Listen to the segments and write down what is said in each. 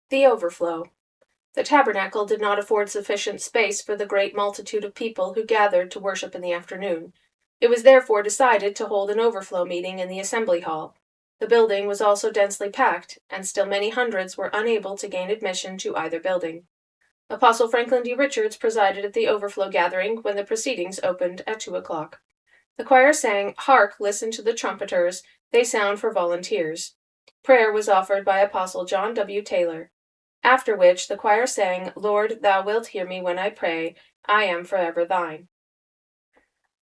The Overflow. The tabernacle did not afford sufficient space for the great multitude of people who gathered to worship in the afternoon. It was therefore decided to hold an overflow meeting in the assembly hall. The building was also densely packed, and still many hundreds were unable to gain admission to either building. Apostle Franklin D. Richards presided at the overflow gathering when the proceedings opened at 2 o'clock. The choir sang, "Hark, listen to the trumpeters, they sound for volunteers." Prayer was offered by Apostle John W. Taylor. After which the choir sang, "Lord, thou wilt hear me when I pray, I am forever thine."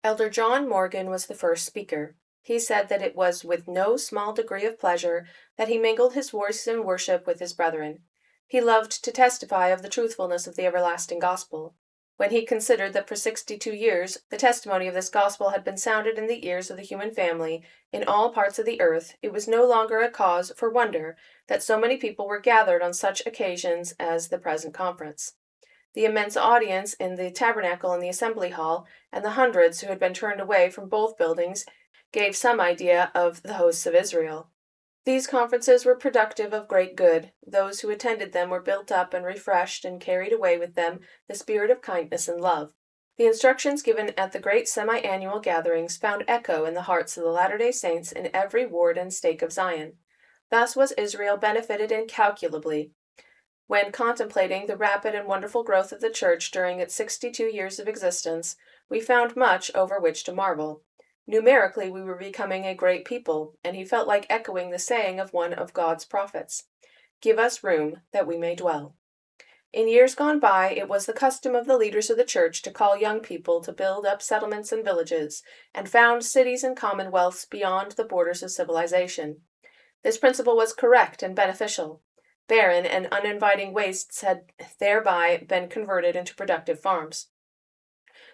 Elder John Morgan was the first speaker. He said that it was with no small degree of pleasure that he mingled his voice in worship with his brethren. He loved to testify of the truthfulness of the everlasting gospel. When he considered that for 62 years the testimony of this gospel had been sounded in the ears of the human family in all parts of the earth, it was no longer a cause for wonder that so many people were gathered on such occasions as the present conference. The immense audience in the tabernacle and the assembly hall, and the hundreds who had been turned away from both buildings, gave some idea of the hosts of Israel. These conferences were productive of great good. Those who attended them were built up and refreshed and carried away with them the spirit of kindness and love. The instructions given at the great semi-annual gatherings found echo in the hearts of the Latter-day Saints in every ward and stake of Zion. Thus was Israel benefited incalculably. When contemplating the rapid and wonderful growth of the Church during its 62 years of existence, we found much over which to marvel. Numerically, we were becoming a great people, and he felt like echoing the saying of one of God's prophets, "Give us room, that we may dwell." In years gone by, it was the custom of the leaders of the Church to call young people to build up settlements and villages, and found cities and commonwealths beyond the borders of civilization. This principle was correct and beneficial. Barren and uninviting wastes had thereby been converted into productive farms.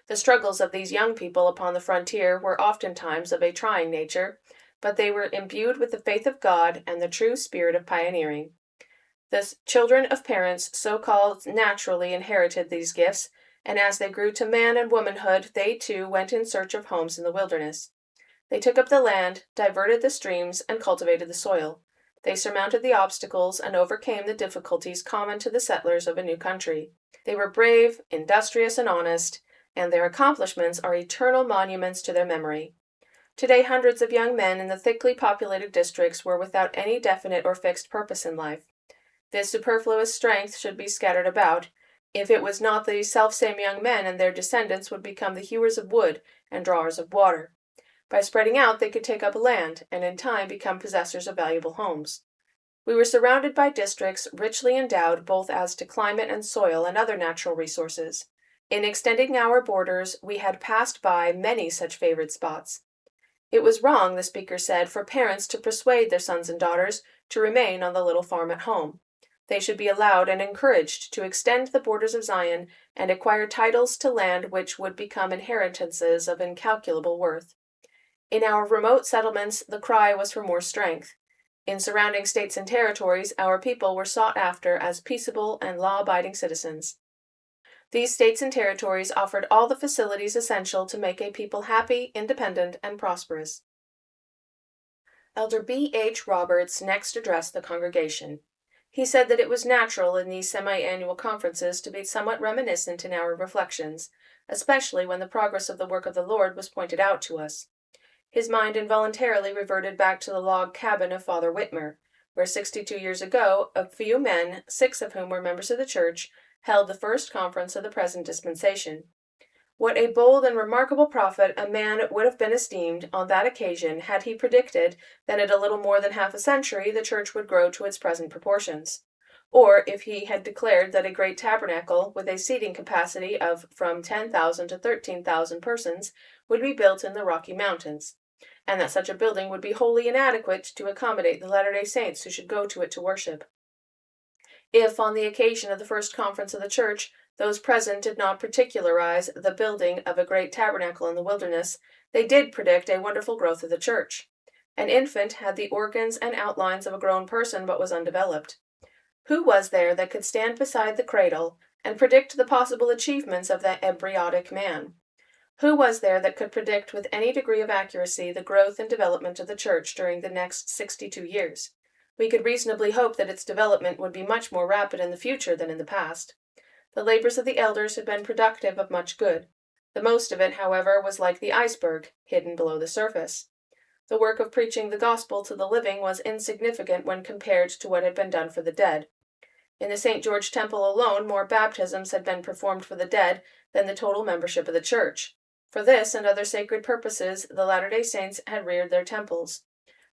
The struggles of these young people upon the frontier were oftentimes of a trying nature, but they were imbued with the faith of God and the true spirit of pioneering. The children of parents so-called naturally inherited these gifts, and as they grew to man and womanhood, they too went in search of homes in the wilderness. They took up the land, diverted the streams, and cultivated the soil. They surmounted the obstacles and overcame the difficulties common to the settlers of a new country. They were brave, industrious, and honest, and their accomplishments are eternal monuments to their memory. Today, hundreds of young men in the thickly populated districts were without any definite or fixed purpose in life. This superfluous strength should be scattered about. If it was not, these selfsame young men and their descendants would become the hewers of wood and drawers of water. By spreading out, they could take up land, and in time become possessors of valuable homes. We were surrounded by districts richly endowed both as to climate and soil and other natural resources. In extending our borders, we had passed by many such favored spots. It was wrong, the speaker said, for parents to persuade their sons and daughters to remain on the little farm at home. They should be allowed and encouraged to extend the borders of Zion and acquire titles to land which would become inheritances of incalculable worth. In our remote settlements, the cry was for more strength. In surrounding states and territories, our people were sought after as peaceable and law-abiding citizens. These states and territories offered all the facilities essential to make a people happy, independent, and prosperous. Elder B. H. Roberts next addressed the congregation. He said that it was natural in these semi-annual conferences to be somewhat reminiscent in our reflections, especially when the progress of the work of the Lord was pointed out to us. His mind involuntarily reverted back to the log cabin of Father Whitmer, where 62 years ago a few men, 6 of whom were members of the church, held the first conference of the present dispensation. What a bold and remarkable prophet a man would have been esteemed on that occasion had he predicted that in a little more than half a century the church would grow to its present proportions, or if he had declared that a great tabernacle with a seating capacity of from 10,000 to 13,000 persons would be built in the Rocky Mountains, and that such a building would be wholly inadequate to accommodate the Latter-day Saints who should go to it to worship. If, on the occasion of the first conference of the church, those present did not particularize the building of a great tabernacle in the wilderness, they did predict a wonderful growth of the church. An infant had the organs and outlines of a grown person, but was undeveloped. Who was there that could stand beside the cradle and predict the possible achievements of that embryonic man? Who was there that could predict with any degree of accuracy the growth and development of the church during the next 62 years? We could reasonably hope that its development would be much more rapid in the future than in the past. The labors of the elders had been productive of much good. The most of it, however, was like the iceberg, hidden below the surface. The work of preaching the gospel to the living was insignificant when compared to what had been done for the dead. In the St. George Temple alone, more baptisms had been performed for the dead than the total membership of the church. For this and other sacred purposes, the Latter-day Saints had reared their temples.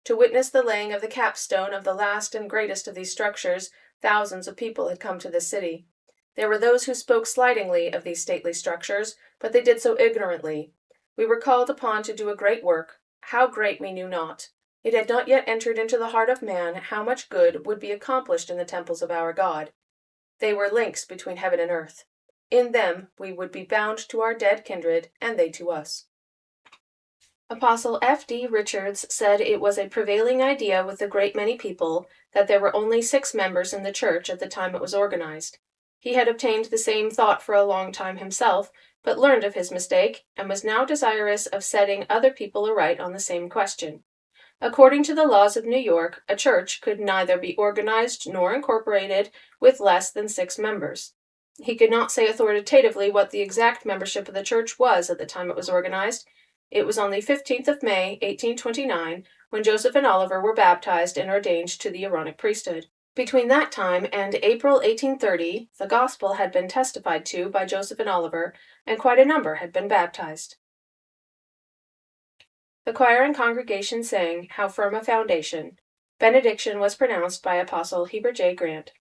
To witness the laying of the capstone of the last and greatest of these structures, thousands of people had come to this city. There were those who spoke slightingly of these stately structures, but they did so ignorantly. We were called upon to do a great work. How great we knew not. It had not yet entered into the heart of man how much good would be accomplished in the temples of our God. They were links between heaven and earth. In them we would be bound to our dead kindred, and they to us. Apostle F.D. Richards said it was a prevailing idea with a great many people that there were only 6 members in the church at the time it was organized. He had obtained the same thought for a long time himself, but learned of his mistake, and was now desirous of setting other people aright on the same question. According to the laws of New York, a church could neither be organized nor incorporated with less than 6 members. He could not say authoritatively what the exact membership of the church was at the time it was organized. It was on the 15th of May, 1829, when Joseph and Oliver were baptized and ordained to the Aaronic priesthood. Between that time and April 1830, the gospel had been testified to by Joseph and Oliver, and quite a number had been baptized. The choir and congregation sang "How Firm a Foundation." Benediction was pronounced by Apostle Heber J. Grant.